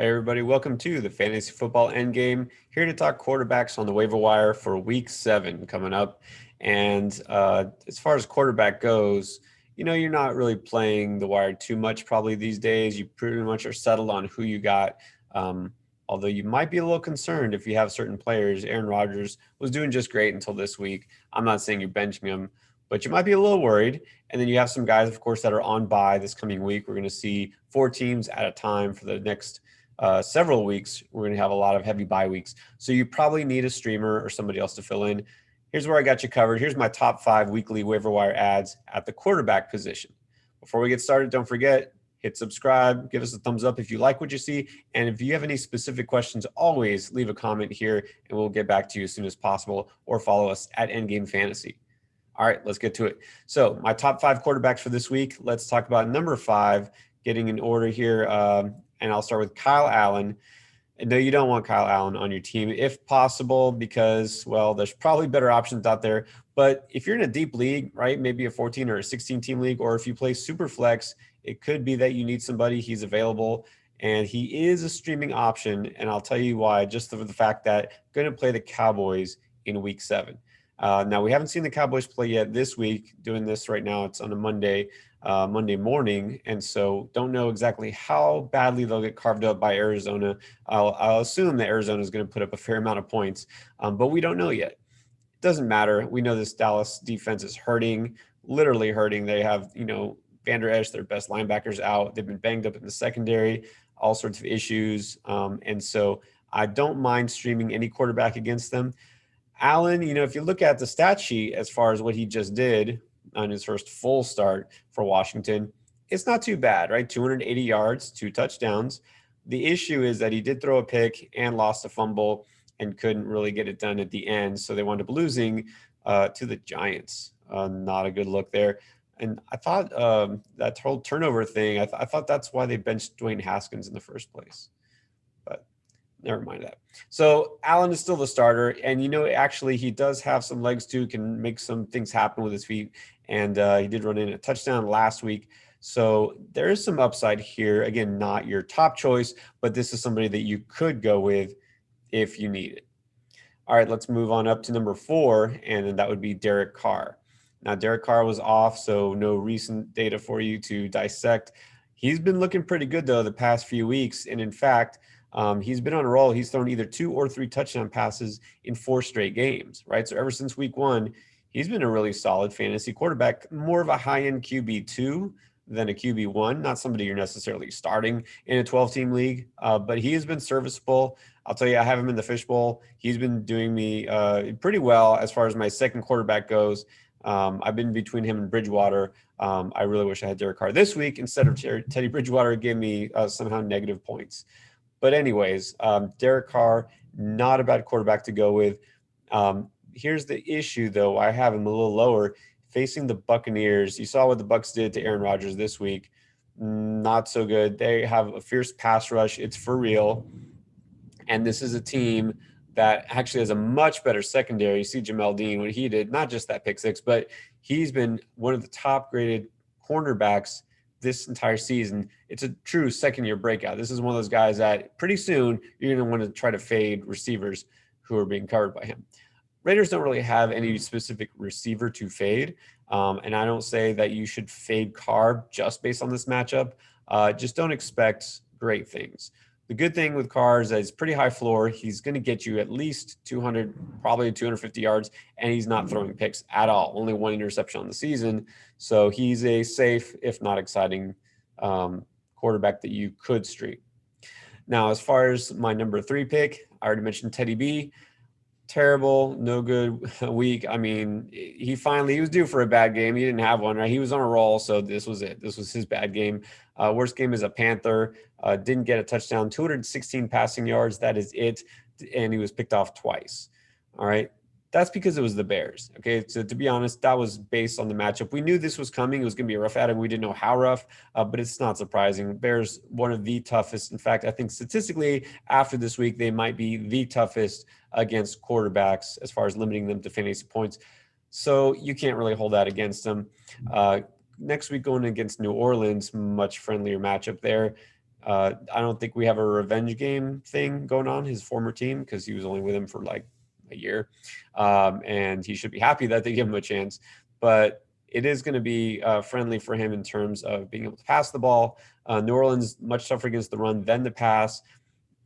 Hey everybody, welcome to the Fantasy Football Endgame. Here to talk quarterbacks on the waiver wire for Week 7 coming up. And as far as quarterback goes, you're not really playing the wire too much probably these days. You pretty much are settled on who you got. Um, Although you might be a little concerned if you have certain players. Aaron Rodgers was doing just great until this week. I'm not saying you're benching him, but you might be a little worried. And then you have some guys, of course, that are on bye this coming week. We're going to see 4 teams at a time for the next several weeks. We're going to have a lot of heavy bye weeks. So you probably need a streamer or somebody else to fill in. Here's where I got you covered. Here's my top 5 weekly waiver wire ads at the quarterback position. Before we get started, don't forget, hit subscribe, give us a thumbs up if you like what you see. And if you have any specific questions, always leave a comment here and we'll get back to you as soon as possible, or follow us at Endgame Fantasy. All right, let's get to it. So my top 5 quarterbacks for this week. Let's talk about number 5, getting in order here. And I'll start with Kyle Allen. And no, you don't want Kyle Allen on your team if possible, because, well, there's probably better options out there. But if you're in a deep league, right, maybe a 14 or a 16 team league, or if you play super flex, it could be that you need somebody. He's available and he is a streaming option. And I'll tell you why, just for the fact that going to play the Cowboys in Week 7. Now, we haven't seen the Cowboys play yet this week. Doing this right now, it's on a Monday morning, and so don't know exactly how badly they'll get carved up by Arizona. I'll assume that Arizona is going to put up a fair amount of points, but we don't know yet. It doesn't matter. We know this Dallas defense is hurting, literally hurting. They have, Van Der Esch, their best linebackers, out. They've been banged up in the secondary, all sorts of issues, and so I don't mind streaming any quarterback against them. Allen, if you look at the stat sheet as far as what he just did on his first full start for Washington, it's not too bad, right? 280 yards, 2 touchdowns. The issue is that he did throw a pick and lost a fumble and couldn't really get it done at the end. So they wound up losing to the Giants. Not a good look there. And I thought that whole turnover thing, I thought that's why they benched Dwayne Haskins in the first place. But never mind that. So Allen is still the starter, and actually he does have some legs too, can make some things happen with his feet, and he did run in a touchdown last week. So there is some upside here. Again, not your top choice, but this is somebody that you could go with if you need it. All right, let's move on up to number 4, and then that would be Derek Carr. Now, Derek Carr was off, so no recent data for you to dissect. He's been looking pretty good, though, the past few weeks, and in fact, he's been on a roll. He's thrown either 2 or 3 touchdown passes in 4 straight games, right? So ever since week 1, he's been a really solid fantasy quarterback, more of a high-end QB2 than a QB1, not somebody you're necessarily starting in a 12-team league, but he has been serviceable. I'll tell you, I have him in the fishbowl. He's been doing me pretty well as far as my second quarterback goes. I've been between him and Bridgewater. I really wish I had Derek Carr this week instead of Teddy Bridgewater. It gave me somehow negative points. But anyways, Derek Carr, not a bad quarterback to go with. Here's the issue, though. I have him a little lower, facing the Buccaneers. You saw what the Bucs did to Aaron Rodgers this week. Not so good. They have a fierce pass rush. It's for real. And this is a team that actually has a much better secondary. You see Jamel Dean, what he did, not just that pick six, but he's been one of the top graded cornerbacks this entire season. It's a true second-year breakout. This is one of those guys that pretty soon you're going to want to try to fade receivers who are being covered by him. Raiders don't really have any specific receiver to fade, and I don't say that you should fade Carr just based on this matchup. Just don't expect great things. The good thing with Carr is that it's pretty high floor. He's going to get you at least 200, probably 250 yards, and he's not throwing picks at all. Only 1 interception on the season. So he's a safe, if not exciting, quarterback that you could stream. Now, as far as my number 3 pick, I already mentioned Teddy B. Terrible, no good week. I mean, he was due for a bad game. He didn't have one, right? He was on a roll, so this was it. This was his bad game. Worst game as a Panther. Didn't get a touchdown, 216 passing yards. That is it. And he was picked off twice. All right. That's because it was the Bears. Okay. So to be honest, that was based on the matchup. We knew this was coming. It was going to be a rough outing. We didn't know how rough, but it's not surprising. Bears, one of the toughest. In fact, I think statistically after this week, they might be the toughest against quarterbacks as far as limiting them to fantasy points. So you can't really hold that against them. Next week going against New Orleans, much friendlier matchup there. I don't think we have a revenge game thing going on, his former team, because he was only with him for like a year. And he should be happy that they give him a chance. But it is going to be friendly for him in terms of being able to pass the ball. New Orleans, much tougher against the run than the pass.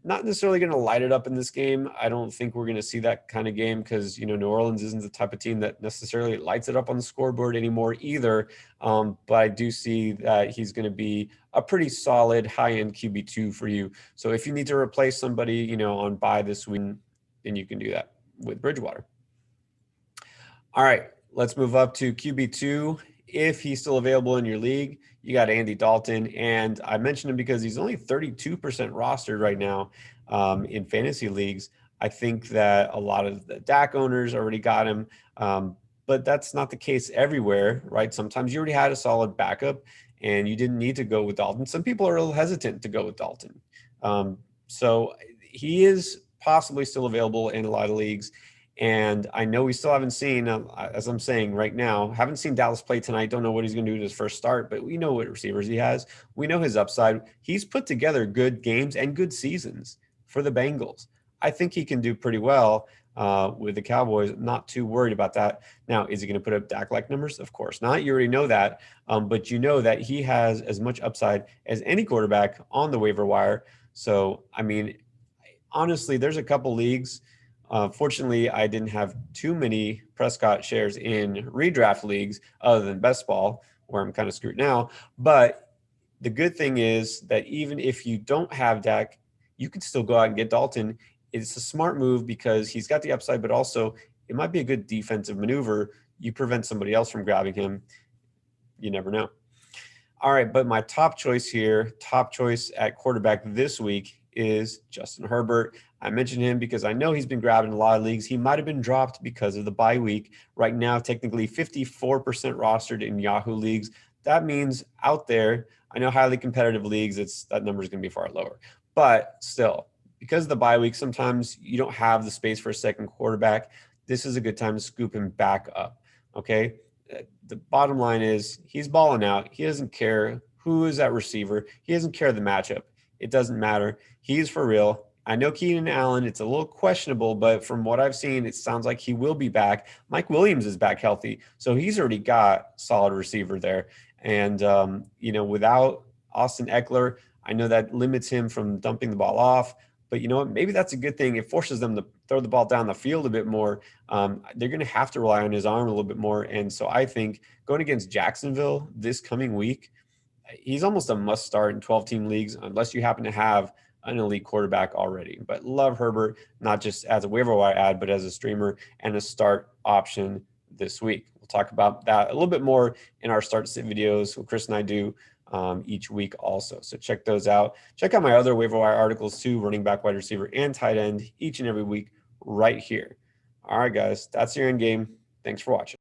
Not necessarily going to light it up in this game. I don't think we're going to see that kind of game because, New Orleans isn't the type of team that necessarily lights it up on the scoreboard anymore either. But I do see that he's going to be a pretty solid high-end QB2 for you. So if you need to replace somebody, on bye this week, then you can do that with Bridgewater. All right, let's move up to QB2. If he's still available in your league, you got Andy Dalton. And I mentioned him because he's only 32% rostered right now in fantasy leagues. I think that a lot of the Dak owners already got him, but that's not the case everywhere, right? Sometimes you already had a solid backup and you didn't need to go with Dalton. Some people are a little hesitant to go with Dalton. So he is possibly still available in a lot of leagues. And I know we still haven't seen, as I'm saying right now, haven't seen Dallas play tonight. Don't know what he's going to do to his first start, but we know what receivers he has. We know his upside. He's put together good games and good seasons for the Bengals. I think he can do pretty well with the Cowboys. I'm not too worried about that. Now, is he going to put up Dak-like numbers? Of course not. You already know that. But you know that he has as much upside as any quarterback on the waiver wire. So, I mean, honestly, there's a couple leagues. Fortunately, I didn't have too many Prescott shares in redraft leagues other than best ball, where I'm kind of screwed now. But the good thing is that even if you don't have Dak, you can still go out and get Dalton. It's a smart move because he's got the upside, but also it might be a good defensive maneuver. You prevent somebody else from grabbing him. You never know. All right, but my top choice at quarterback this week is Justin Herbert. I mentioned him because I know he's been grabbed in a lot of leagues. He might have been dropped because of the bye week. Right now, technically 54% rostered in Yahoo leagues. That means out there, I know highly competitive leagues, that number is going to be far lower. But still, because of the bye week, sometimes you don't have the space for a second quarterback. This is a good time to scoop him back up, okay? The bottom line is he's balling out. He doesn't care who is that receiver. He doesn't care the matchup. It doesn't matter. He's for real. I know Keenan Allen, it's a little questionable, but from what I've seen, it sounds like he will be back. Mike Williams is back healthy, so he's already got solid receiver there. And, without Austin Eckler, I know that limits him from dumping the ball off. But you know what? Maybe that's a good thing. It forces them to throw the ball down the field a bit more. They're going to have to rely on his arm a little bit more. And so I think going against Jacksonville this coming week, he's almost a must start in 12-team leagues unless you happen to have an elite quarterback already. But love Herbert, not just as a waiver wire ad, but as a streamer and a start option this week. We'll talk about that a little bit more in our start sit videos, what Chris and I do each week also. So check those out. Check out my other waiver wire articles too, running back, wide receiver, and tight end each and every week right here. All right, guys, that's your end game. Thanks for watching.